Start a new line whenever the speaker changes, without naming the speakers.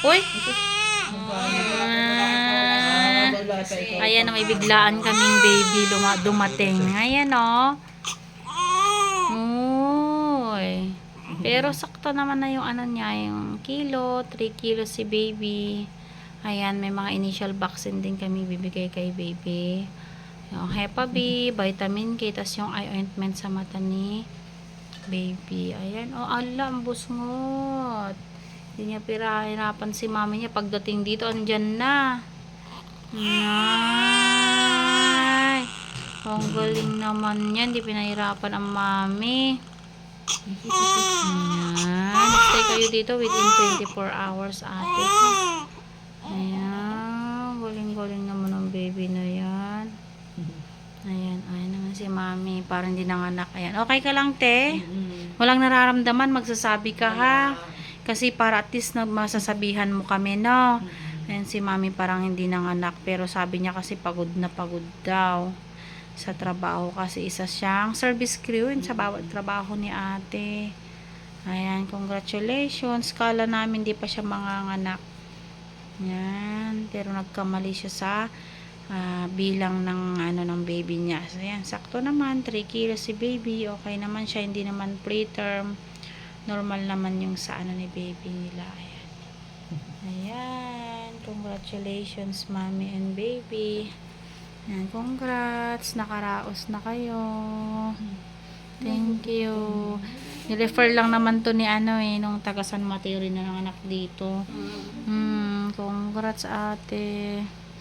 Uy! Ayan, may biglaan kaming baby dumating. Ayan, oh. Uy. Pero sakto naman na yung ano niya, yung kilo, 3 kilos si baby. Ayan, may mga initial vaccine din kami bibigay kay baby. Yung Hepa B, vitamin K, tas yung eye ointment sa mata ni baby. Ayan, oh, ala, ang busngot. Hindi niya pinahirapan si mami niya. Pagdating dito, andyan na. Ay, ang galing naman yan. Hindi pinahirapan ang mami. Ayan. Stay kayo dito within 24 hours, ate. Ayan. Galing-galing naman ang baby na yan. Ayan. Ayan naman si mami. Parang hindi nanganak. Ayan. Okay ka lang, te? Walang nararamdaman. Magsasabi ka, ha? Kasi para at least na masasabihan mo kami, no? Ayan si mami parang hindi nanganak. Pero sabi niya kasi pagod na pagod daw sa trabaho. Kasi isa siyang service crew sa bawat trabaho ni ate. Ayan, congratulations. Kala namin di pa siya manganganak. Ayan, pero nagkamali siya sa bilang ng ano ng baby niya. So, ayan, sakto naman. 3 kilos si baby. Okay naman siya. Hindi naman preterm. Normal naman yung sa ano ni baby nila. Ayan. Ayan. Congratulations, mommy and baby. Ayan, congrats. Nakaraos na kayo. Thank you. Nirefer lang naman to ni ano nung taga San Mateo rin na ng anak dito. Congrats, ate.